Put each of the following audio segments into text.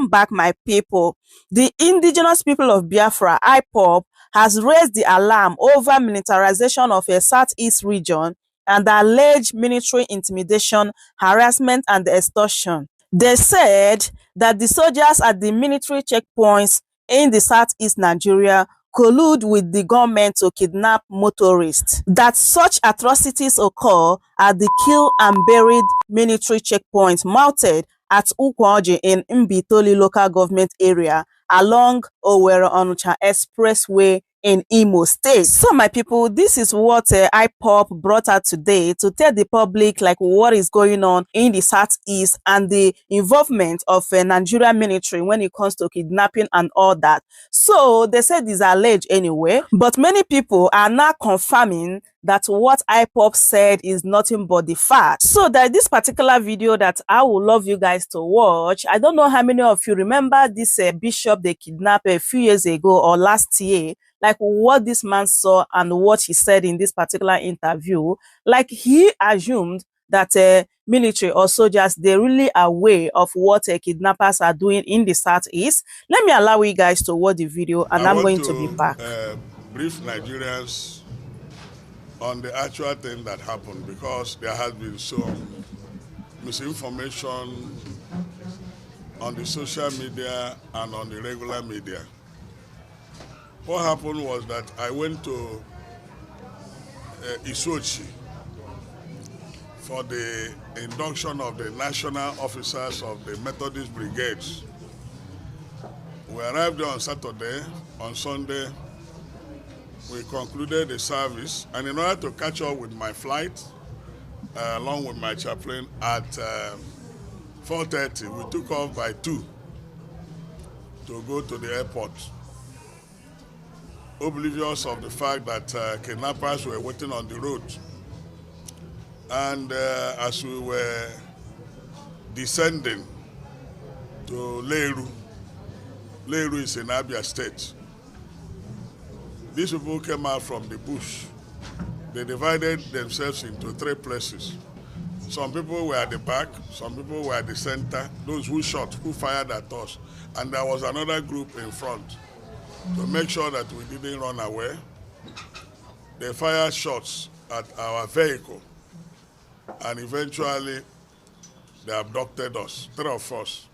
Welcome back, my people. The indigenous people of Biafra, IPOB, has raised the alarm over militarization of a southeast region and alleged military intimidation, harassment, and extortion. They said that the soldiers at the military checkpoints in the southeast Nigeria collude with the government to kidnap motorists. That such atrocities occur at the kill and buried military checkpoints mounted at Ukwoji in Mbitoli local government area along Owerri-Onitsha Expressway in Imo State. So my people, this is what IPOB brought out today to tell the public like what is going on in the southeast and the involvement of Nigerian military when it comes to kidnapping and all that. So they said it's alleged anyway, but many people are now confirming that what IPOB said is nothing but the fact. So that this particular video that I would love you guys to watch, I don't know how many of you remember this bishop they kidnapped a few years ago or last year, like what this man saw and what he said in this particular interview. Like he assumed that military or soldiers, they're really aware of what kidnappers are doing in the southeast. Let me allow you guys to watch the video and I'm going to be back. Brief Nigerians on the actual thing that happened, because there has been some misinformation on the social media and on the regular media. What happened was that I went to Isochi for the induction of the national officers of the Methodist Brigades. We arrived there on Saturday. On Sunday, we concluded the service, and in order to catch up with my flight, along with my chaplain, at 4:30, we took off by 2 to go to the airport, oblivious of the fact that kidnappers were waiting on the road. And as we were descending to Leru is in Abia State, these people came out from the bush. They divided themselves into 3 places. Some people were at the back, some people were at the center, those who shot, who fired at us. And there was another group in front. To make sure that we didn't run away, they fired shots at our vehicle. And eventually, they abducted us, 3 of us.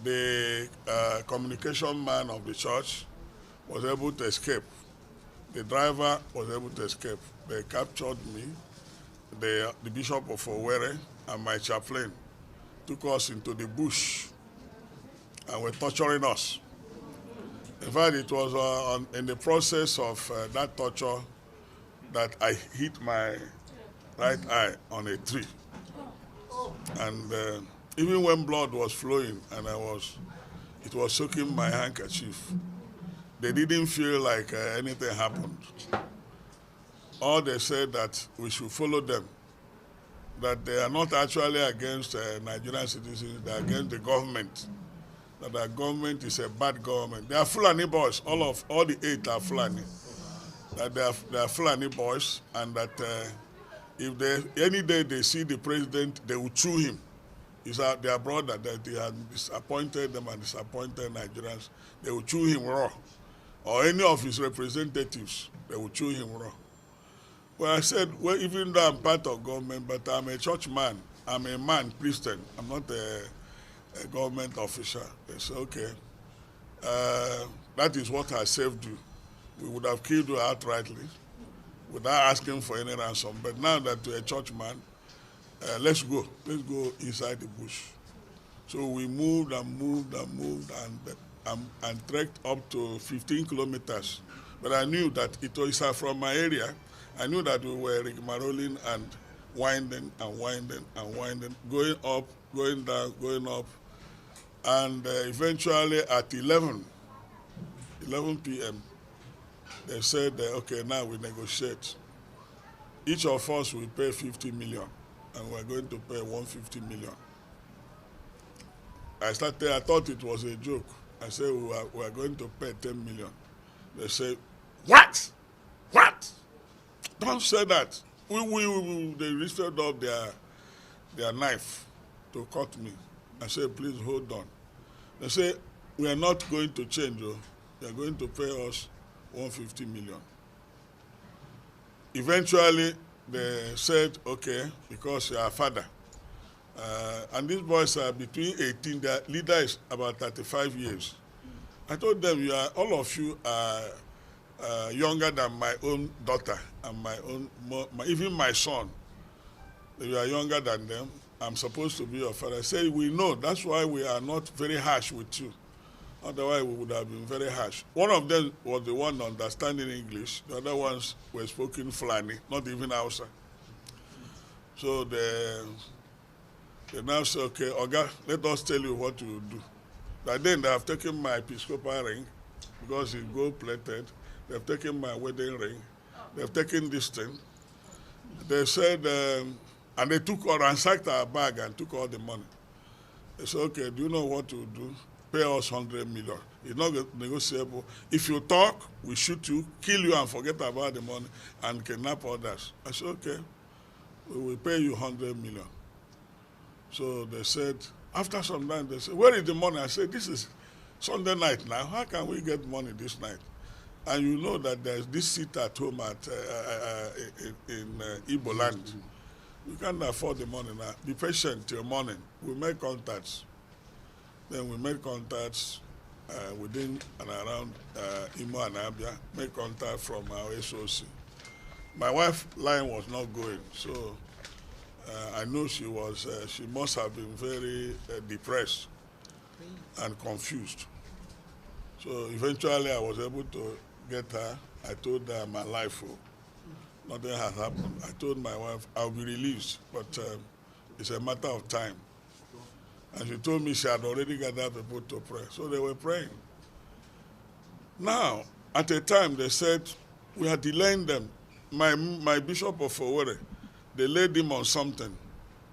The communication man of the church was able to escape. The driver was able to escape. They captured me, the Bishop of Owerri, and my chaplain took us into the bush and were torturing us. In fact, it was in the process of that torture that I hit my right eye on a tree. And even when blood was flowing and it was soaking my handkerchief, they didn't feel like anything happened. Or they said that we should follow them, that they are not actually against Nigerian citizens, they are against the government, that the government is a bad government. They are Fulani boys, all the 8 are Fulani. That they are Fulani boys, and that if any day they see the president, they will chew him. It's their brother that they have disappointed them and disappointed Nigerians. They will chew him raw. Or any of his representatives, they will chew him raw. Well, I said, well, even though I'm part of government, but I'm a church man. I'm a man, Christian. I'm not a government official. They said, okay, that is what has saved you. We would have killed you outrightly without asking for any ransom. But now that you're a church man, let's go. Let's go inside the bush. So we moved and moved and moved and trekked up to 15 kilometers. But I knew that it was from my area. I knew that we were rigmaroling and winding and winding and winding, going up, going down, going up. And eventually at 11 p.m., they said, okay, now we negotiate. Each of us will pay 50 million, and we're going to pay 150 million. I thought it was a joke. I said, we are going to pay 10 million. They said, what? What? Don't say that. They lifted up their knife to cut me. I said, please hold on. They say, we are not going to change, they are going to pay us 150 million. Eventually, they said, okay, because you are a father. And these boys are between 18, their leader is about 35 years. I told them, all of you are younger than my own daughter and even my son. You are younger than them. I'm supposed to be your father. I say, we know. That's why we are not very harsh with you. Otherwise, we would have been very harsh. One of them was the one understanding English. The other ones were speaking Fulani, not even Hausa. So they now say, okay, Oga, let us tell you what you do. But then they have taken my Episcopal ring because it's gold-plated. They have taken my wedding ring. They have taken this thing. They said, and they ransacked our bag and took all the money. They said, okay, do you know what to do? Pay us 100 million. It's not negotiable. If you talk, we shoot you, kill you, and forget about the money, and kidnap others. I said, okay, we will pay you 100 million. So they said, after some time, they said, where is the money? I said, this is Sunday night now. How can we get money this night? And you know that there's this seat at home in Igbo land. You can't afford the money now. Be patient till morning. We make contacts. Then we made contacts within and around Imo and Abia, make contact from our SOC. My wife's line was not going, so I know she must have been very depressed and confused. So eventually I was able to get her. I told her my life, nothing has happened. I told my wife I'll be released, but it's a matter of time. And she told me she had already gathered people to pray. So they were praying. Now, at a time, they said, we are delaying them. My bishop of Owerri, they laid him on something,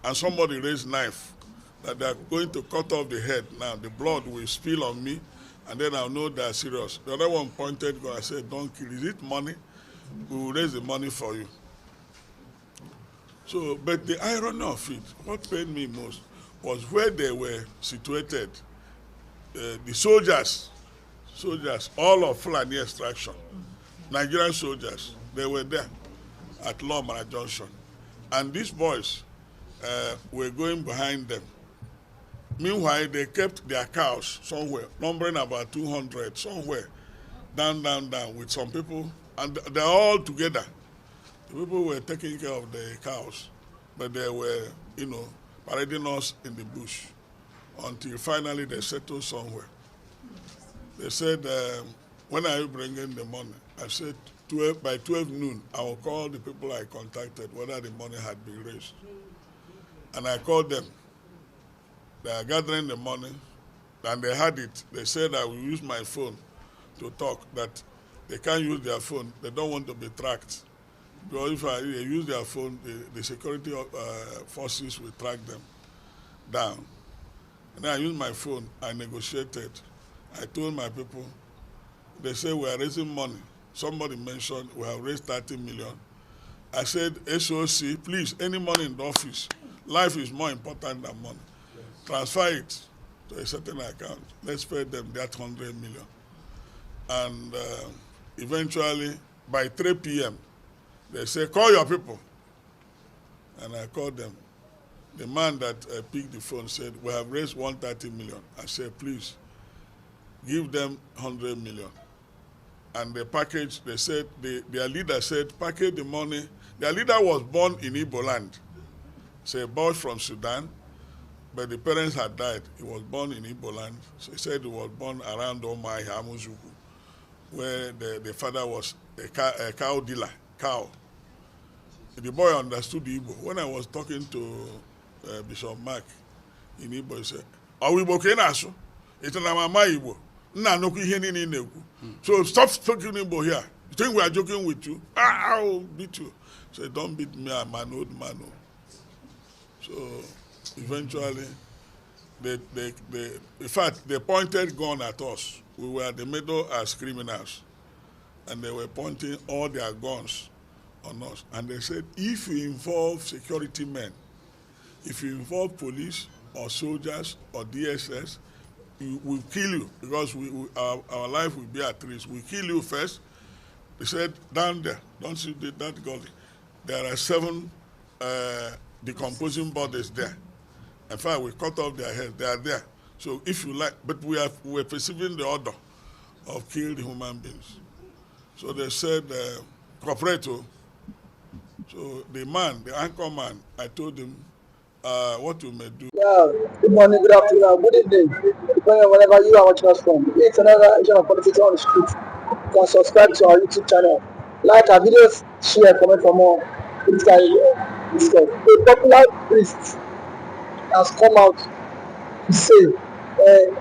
and somebody raised knife, that they are going to cut off the head. Now, the blood will spill on me, and then I'll know they're serious. The other one pointed, I said, don't kill. Is it money? We will raise the money for you. So, but the irony of it, what pained me most, was where they were situated. The soldiers, all of Fulani extraction, Nigerian soldiers, they were there at Lomara Junction. And these boys were going behind them. Meanwhile, they kept their cows somewhere, numbering about 200, somewhere, down, with some people. And they're all together. The people were taking care of the cows, but they were, parading us in the bush until finally they settled somewhere. They said, when are you bringing the money? I said, by 12 noon, I will call the people I contacted whether the money had been raised. And I called them. They are gathering the money, and they had it. They said I will use my phone to talk, that they can't use their phone. They don't want to be tracked. Because if they use their phone, the security forces will track them down. And then I used my phone. I negotiated. I told my people, they say we are raising money. Somebody mentioned we have raised 30 million. I said, SOC, please, any money in the office, life is more important than money. Transfer it to a certain account. Let's pay them that 100 million. And eventually, by 3 p.m., they say, call your people. And I called them. The man that picked the phone said, we have raised 130 million. I said, please, give them 100 million. And the package, they said, their leader said, package the money. Their leader was born in Igbo land. It's a boy from Sudan, but the parents had died. He was born in Igbo land. So he said he was born around Omai, Amuzuku, where the father was a cow dealer, cow. The boy understood Igbo. When I was talking to Bishop Mark in Igbo, he said, Igbo kenasu? It's na mama Igbo. So stop speaking Igbo here. You think we are joking with you? I'll beat you. Say, don't beat me, I'm an old man. So eventually, in fact, they pointed gun at us. We were at the middle as criminals. And they were pointing all their guns on us. And they said, if you involve security men, if you involve police or soldiers or DSS, we kill you because our life will be at risk. We kill you first. They said, down there, don't see that gully. There are 7 decomposing bodies there. In fact, we cut off their heads. They are there. So if you like, but we're perceiving the order of killed human beings. So they said, cooperate. So the man, the anchor man, I told him what you may do. Yeah, good morning, good afternoon, good evening, depending on wherever you are watching us from. It's another edition of Politics on the Street. You can subscribe to our YouTube channel, like our videos, share, comment for more political discuss. A popular priest has come out to say,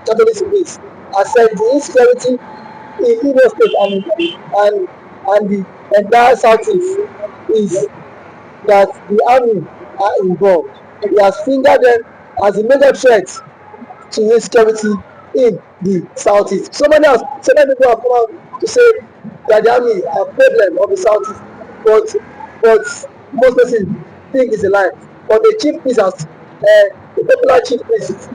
Catholic priest has said the insecurity in Imo State and the entire Southeast is that the army are involved. He has fingered them as a major threat to insecurity in the Southeast. So many people have come out to say that the army are a problem of the Southeast, but most persons think it's a lie. But the chief priest has, the popular chief priest,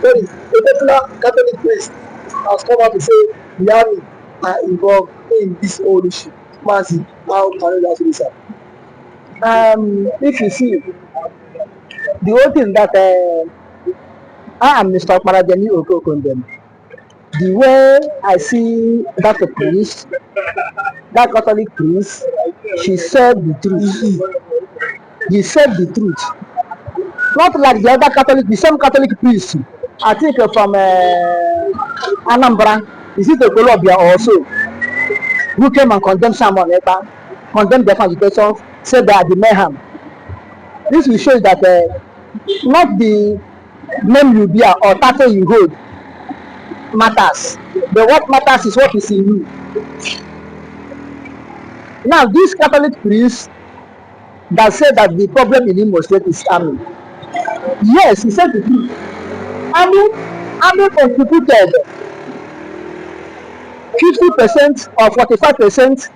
the popular Catholic priest has come out to say the army are involved in this whole issue. Massive. How can you answer this? If you see the whole thing that I am Mr. Marajani Oko condemn. The way I see that priest, that Catholic priest, she said the truth. He said the truth. Not like the other Catholic, the same Catholic priest. I think from Anambra, is it the Colombia also, who came and condemned someone, condemned the agitation, said they are the mayhem. This will show that not the name you bear or title you hold matters, but what matters is what is in you. Now, this Catholic priest that said that the problem in Imo State is army. Yes, he said the truth. Army contributed 50% or 45%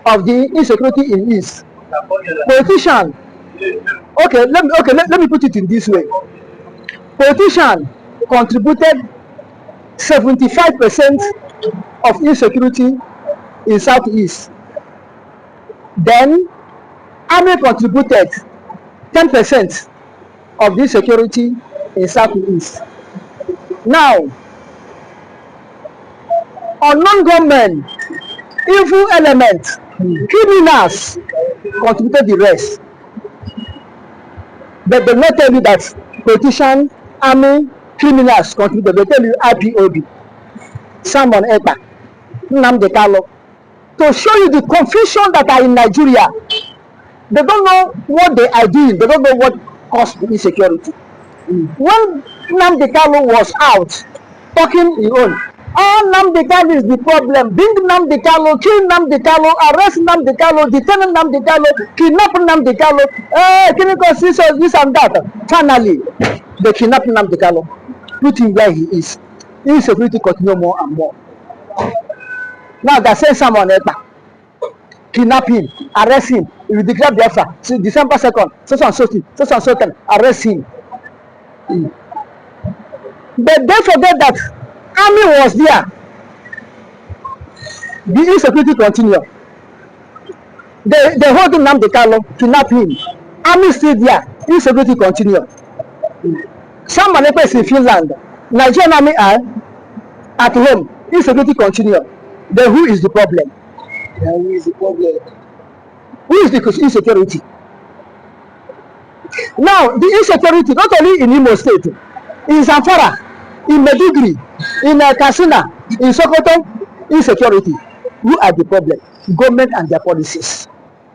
of the insecurity in East. Politician. Okay, let me put it in this way. Politician contributed 75% of insecurity in Southeast. Then army contributed 10% of the insecurity in Southeast. Now, unknown government, evil elements, criminals contributed the rest. But they not tell you that politician, army, criminals contributed. They tell you IPOB, Simon Ekpa, nnamdikanu, to show you the confusion that are in Nigeria. They don't know what they are doing. They don't know what caused the insecurity. When Nnamdikanu was out talking his own, Nnamdikanu is the problem. Bring Nnamdikanu, kill Nnamdikanu, arrest Nnamdikanu, detain Nnamdikanu, kidnap Nnamdikanu, this and that. Finally, they kidnap Nnamdikanu, put him where he is. Insecurity continue more and more. Now they send someone Ekpa, kidnap him, arrest him, he will declare biafra. So December 2nd, so arrest him. But they forget that army was there. The insecurity continue. They hold him Nnamdikanu, kidnap him. Army still there. Insecurity continue. Some manifest in Finland. Nigerian army are at home. Insecurity continue. Then who is the problem? Who is the problem? Who is the insecurity? Now, the insecurity, not only in Imo State, in Zamfara, in Maiduguri, in Katsina, in Sokoto, insecurity. Who are the problem? Government and their policies.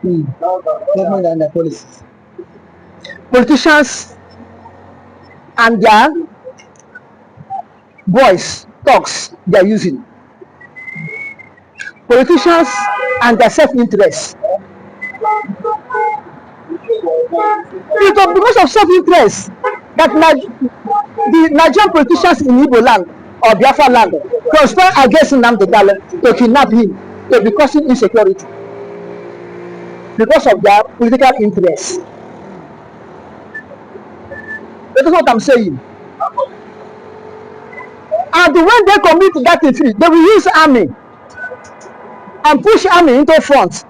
Government and their policies. Politicians and their voice, talks they are using. Politicians and their self-interest. It was because of self-interest that the Nigerian politicians in Igbo land or Biafra land conspire against Nnamdikanu to kidnap him, to be causing insecurity because of their political interests. That is what I'm saying. And when they commit that offense, they will use army and push army into front.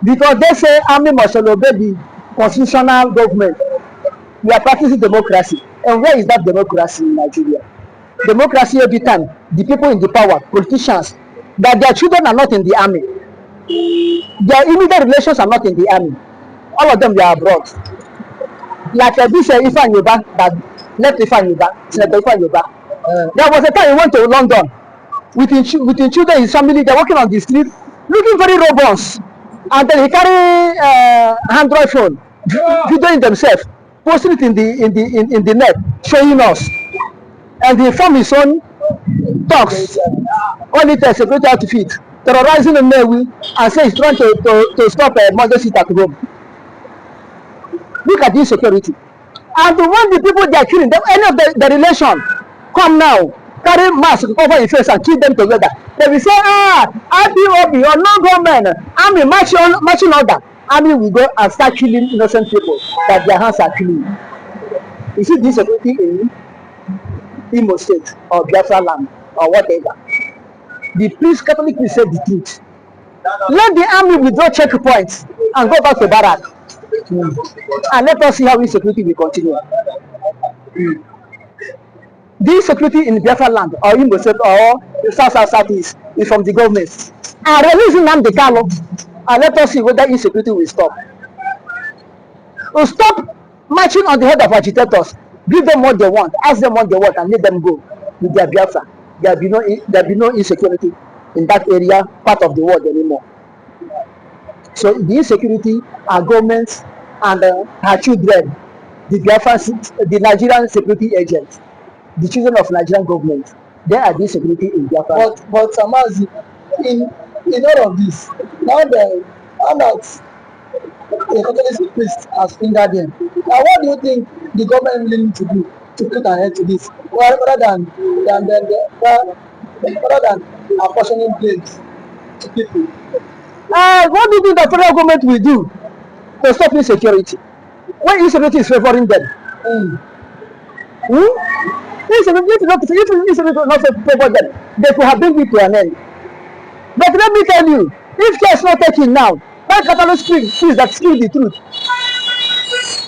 Because they say army must obey the constitutional government. We are practicing democracy. And where is that democracy in Nigeria? Democracy every time, the people in the power, politicians, that their children are not in the army. Their immediate relations are not in the army. All of them, they are abroad. Like this Ifan Yoba, that left Ifan Yoba, Senator Ifan Yoba. There was a time he went to London with his children, his family, they're walking on the street, looking very robust. And then he carry Android phone, videoing themselves, posting it in the net, showing us. And he formed his own talks on it as security outfit, terrorizing the Navy, and say he's trying to stop a murder sit at home. Look at this security. And when the people they are killing them, any of the relation come now, carry mask cover your face and kill them together. They will say, IPOB or no government, army marching order. Army will go and start killing innocent people that their hands are clean. You see this security in Imo State or Biafra land or whatever. The priest, Catholic priest, said the truth. Let the army withdraw checkpoints and go back to barrack. And let us see how insecurity will continue. This security in Biafra land or Imo State or Southeast is from the government. And releasing nnamdikanu and let us see whether insecurity will stop. We'll stop marching on the head of agitators. Give them what they want, ask them what they want, and let them go with their Biafra. There will be no insecurity in that area, part of the world anymore. So the insecurity, our governments and our children, the Biafra, the Nigerian security agents, the children of Nigerian government, they are the insecurity in Biafra. But Samazi, in all of this, now that the Catholic priest has fingered them, now what do you think the government really need to do to put an end to this, rather than apportioning blames to people? What do you think the federal government will do to stop insecurity when insecurity is favoring them? Insecurity is not favor them, they could have bring it to an end. But let me tell you, if care is not taken now, that Catholic priest that speak the truth,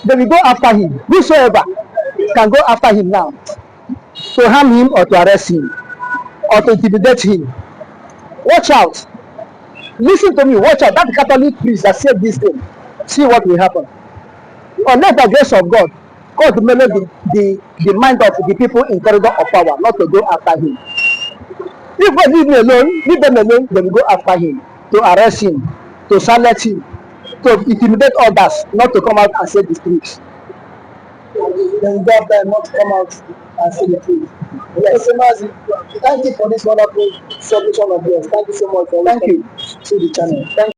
they will go after him. Whosoever can go after him now to harm him or to arrest him or to intimidate him. Watch out. Listen to me, watch out. That Catholic priest that said this thing, see what will happen. Unless the grace of God, God will make the mind of the people in corridor of power not to go after him. If God leave them alone, they will go after him, to arrest him, to silence him, to intimidate others, not to come out and say the truth. They will go after him not to come out and say the truth. Yes, Samazi, thank you for this wonderful submission of yours. Thank you so much for listening to the channel. Thank you.